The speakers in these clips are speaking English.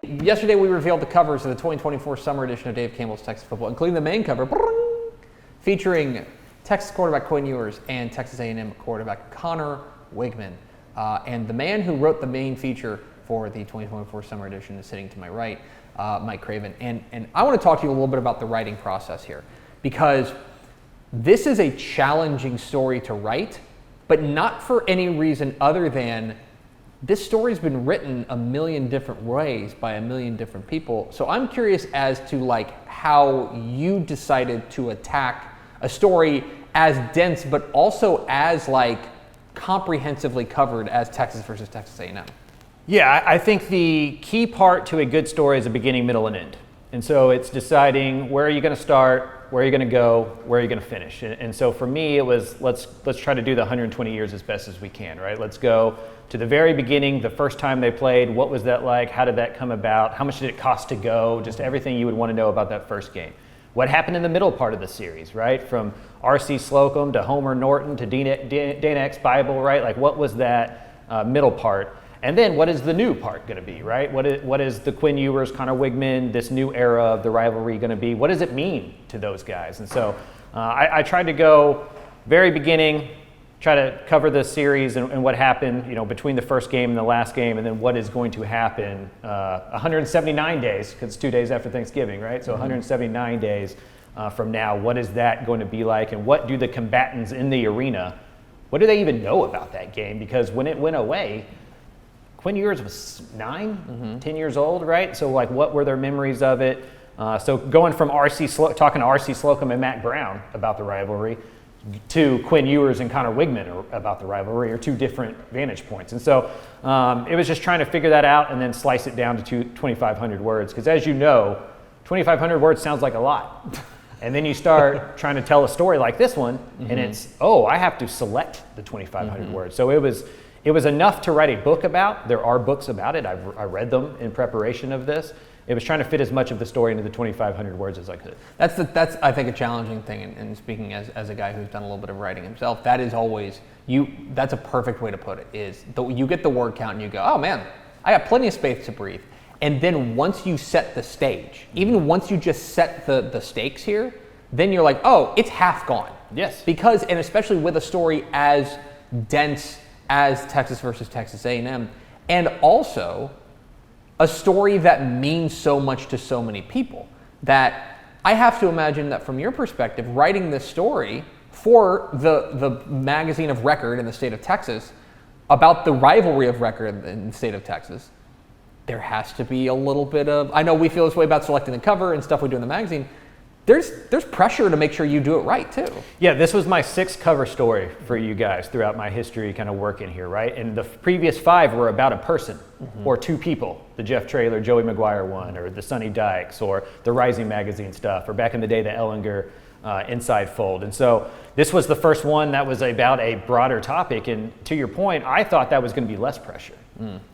Yesterday we revealed the covers of the 2024 summer edition of Dave Campbell's Texas Football, including the main cover featuring Texas quarterback Quinn Ewers and Texas A&M quarterback Connor Wigman. And the man who wrote the main feature for the 2024 summer edition is sitting to my right, Mike Craven. And I want to talk to you a little bit about the writing process here, because this is a challenging story to write, but not for any reason other than this story's been written a million different ways by a million different people. So I'm curious as to how you decided to attack a story as dense, but also as comprehensively covered as Texas versus Texas A&M. Yeah, I think the key part to a good story is a beginning, middle, and end. And so it's deciding where are you going to start, where are you going to go, where are you going to finish. And so for me, it was let's try to do the 120 years as best as we can, right? Let's go to the very beginning, the first time they played. What was that like? How did that come about? How much did it cost to go? Just everything you would want to know about that first game. What happened in the middle part of the series, right? From R.C. Slocum to Homer Norton to Dana X Bible, right? What was that middle part? And then what is the new part going to be, right? What is the Quinn Ewers, Connor Wigman, this new era of the rivalry going to be? What does it mean to those guys? And so I tried to go very beginning, try to cover the series and what happened, between the first game and the last game, and then what is going to happen 179 days, because it's 2 days after Thanksgiving, right? So 179 days from now, what is that going to be like? And what do the combatants in the arena, what do they even know about that game? Because when it went away, Quinn Ewers was 10 years old, right? So what were their memories of it? So going from talking to R.C. Slocum and Matt Brown about the rivalry to Quinn Ewers and Connor Wigman about the rivalry are two different vantage points. And so it was just trying to figure that out and then slice it down to 2,500 words. Because as you know, 2,500 words sounds like a lot. And then you start trying to tell a story like this one, and it's, I have to select the 2,500 words. So it was enough to write a book about. There are books about it. I read them in preparation of this. It was trying to fit as much of the story into the 2,500 words as I could. That's I think a challenging thing. And speaking as a guy who's done a little bit of writing himself, that is always that's a perfect way to put it. You get the word count and you go, oh man, I got plenty of space to breathe. And then once you set the stage, even once you just set the stakes here, then you're like, oh, it's half gone. Yes. Because, and especially with a story as dense as Texas versus Texas A&M, and also a story that means so much to so many people, that I have to imagine that from your perspective, writing this story for the magazine of record in the state of Texas about the rivalry of record in the state of Texas, there has to be a little bit of, I know we feel this way about selecting the cover and stuff we do in the magazine, there's pressure to make sure you do it right too. Yeah, this was my 6th cover story for you guys throughout my history kind of working here, right? And the previous 5 were about a person or 2 people. The Jeff Traylor, Joey McGuire one, or the Sonny Dykes, or the Rising Magazine stuff, or back in the day, the Ellinger Inside Fold. And so this was the first one that was about a broader topic. And to your point, I thought that was going to be less pressure.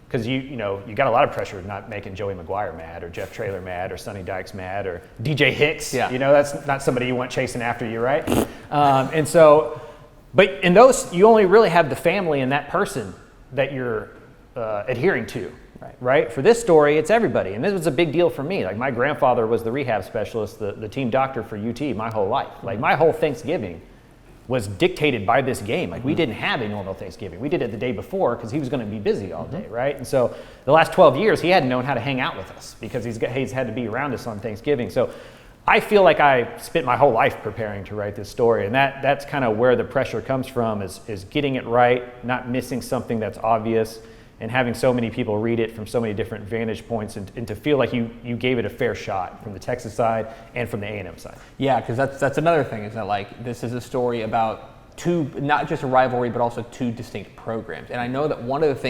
Because you got a lot of pressure not making Joey McGuire mad, or Jeff Traylor mad, or Sonny Dykes mad, or DJ Hicks. Yeah. That's not somebody you want chasing after you, right? And so, but in those, you only really have the family and that person that you're adhering to, right? For this story, it's everybody. And this was a big deal for me. My grandfather was the rehab specialist, the team doctor for UT my whole life. My whole Thanksgiving was dictated by this game. We didn't have a normal Thanksgiving. We did it the day before because he was going to be busy all day, right? And so the last 12 years, he hadn't known how to hang out with us because he's had to be around us on Thanksgiving. So I feel like I spent my whole life preparing to write this story, and that's kind of where the pressure comes from, is getting it right, not missing something that's obvious, and having so many people read it from so many different vantage points, and to feel like you gave it a fair shot from the Texas side and from the A&M side. Yeah, because that's another thing, is that this is a story about two, not just a rivalry, but also 2 distinct programs. And I know that one of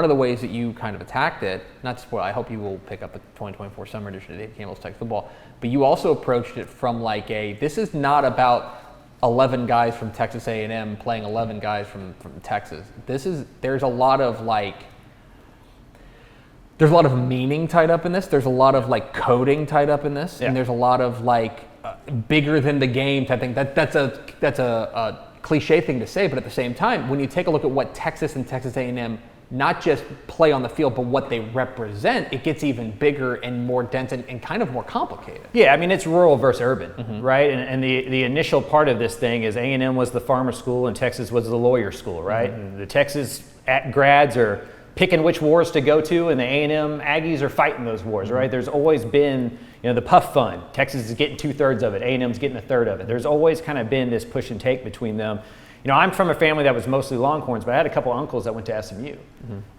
the ways that you kind of attacked it, not to spoil, I hope you will pick up the 2024 summer edition of Dave Campbell's Texas Football, but you also approached it from this is not about 11 guys from Texas A&M playing 11 guys from Texas. There's a lot of meaning tied up in this. There's a lot of coding tied up in this, and there's a lot of bigger than the game type thing. That's a cliche thing to say, but at the same time, when you take a look at what Texas and Texas A&M not just play on the field, but what they represent, it gets even bigger and more dense and kind of more complicated. Yeah, I mean, it's rural versus urban, right? And the initial part of this thing is A&M was the farmer school and Texas was the lawyer school, right? And the Texas grads are picking which wars to go to, and the A&M Aggies are fighting those wars, right? There's always been, the Puff Fund. Texas is getting 2/3 of it. A&M's getting 1/3 of it. There's always kind of been this push and take between them. I'm from a family that was mostly Longhorns, but I had a couple uncles that went to SMU.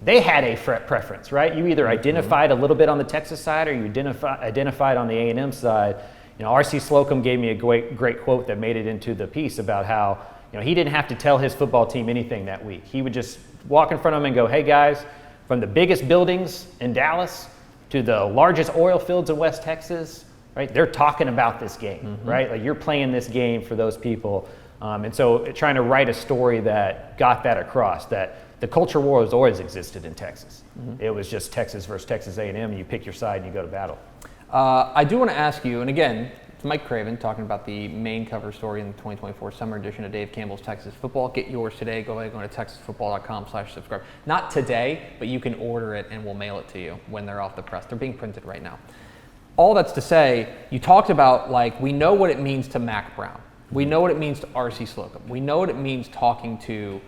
They had a preference, right? You either identified a little bit on the Texas side or you identified on the A&M side. R.C. Slocum gave me a great quote that made it into the piece about how he didn't have to tell his football team anything that week. He would just walk in front of them and go, hey guys, from the biggest buildings in Dallas to the largest oil fields in West Texas, right? They're talking about this game, right? Like you're playing this game for those people. And so trying to write a story that got that across, that the culture war has always existed in Texas. It was just Texas versus Texas A&M, and you pick your side and you go to battle. I do want to ask you, and again, it's Mike Craven talking about the main cover story in the 2024 summer edition of Dave Campbell's Texas Football. Get yours today. Go ahead, go to texasfootball.com/subscribe. Not today, but you can order it and we'll mail it to you when they're off the press. They're being printed right now. All that's to say, you talked about, we know what it means to Mac Brown. We know what it means to R.C. Slocum. We know what it means talking to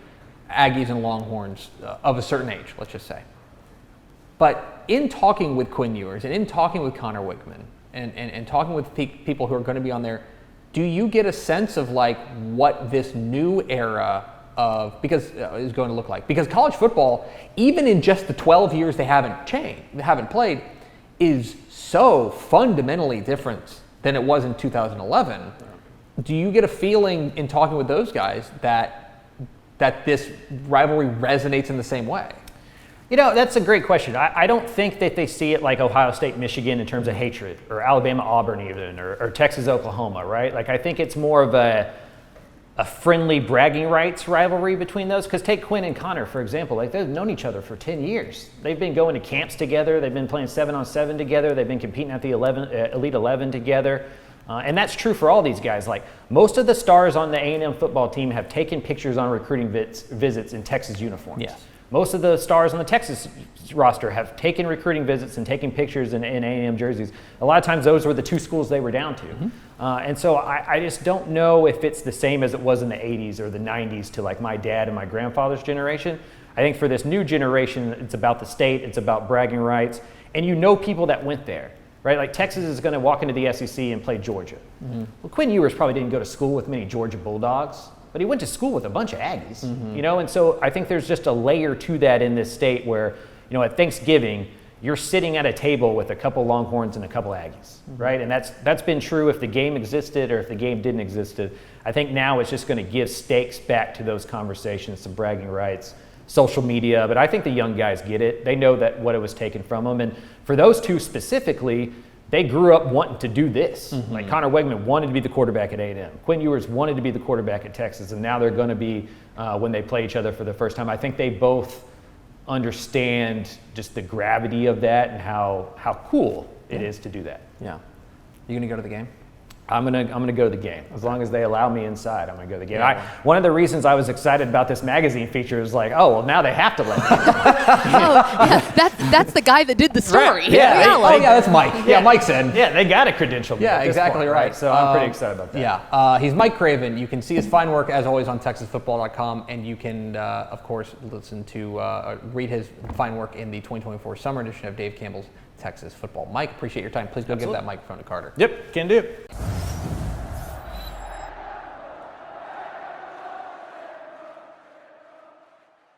Aggies and Longhorns of a certain age, let's just say. But in talking with Quinn Ewers and in talking with Connor Wigman and talking with people who are going to be on there, do you get a sense of what this new era of is going to look like? Because college football, even in just the 12 years they haven't played, is so fundamentally different than it was in 2011. Do you get a feeling in talking with those guys that this rivalry resonates in the same way? That's a great question. I don't think that they see it like Ohio State, Michigan in terms of hatred, or Alabama, Auburn even, or Texas, Oklahoma, right? I think it's more of a friendly bragging rights rivalry between those. Because take Quinn and Connor, for example. They've known each other for 10 years. They've been going to camps together. They've been playing 7-on-7 together. They've been competing at the Elite 11 together. And that's true for all these guys. Most of the stars on the A&M football team have taken pictures on recruiting visits in Texas uniforms. Yes. Most of the stars on the Texas roster have taken recruiting visits and taken pictures in A&M jerseys. A lot of times those were the two schools they were down to. And so I just don't know if it's the same as it was in the 80s or the 90s to my dad and my grandfather's generation. I think for this new generation, it's about the state, it's about bragging rights, and people that went there. Right, Texas is going to walk into the SEC and play Georgia. Well, Quinn Ewers probably didn't go to school with many Georgia Bulldogs, but he went to school with a bunch of Aggies. And so I think there's just a layer to that in this state where, at Thanksgiving, you're sitting at a table with a couple Longhorns and a couple Aggies, right? And that's been true if the game existed or if the game didn't exist. I think now it's just going to give stakes back to those conversations, some bragging rights, social media, but I think the young guys get it. They know that what it was taken from them. And for those two specifically, they grew up wanting to do this. Connor Wigman wanted to be the quarterback at A&M. Quinn Ewers wanted to be the quarterback at Texas, and now they're going to be when they play each other for the first time. I think they both understand just the gravity of that and how cool it is to do that. Yeah. You going to go to the game? I'm gonna go to the game. As long as they allow me inside, I'm gonna go to the game. Yeah. One of the reasons I was excited about this magazine feature is now they have to let me. That's the guy that did the story. Right. Yeah. That's Mike. Yeah, Mike's in. Yeah, they got a credential. Yeah, exactly right. So I'm pretty excited about that. Yeah, he's Mike Craven. You can see his fine work as always on TexasFootball.com, and you can, of course, listen to read his fine work in the 2024 summer edition of Dave Campbell's Texas Football. Mike, appreciate your time. Please go give that microphone to Carter. Yep, can do.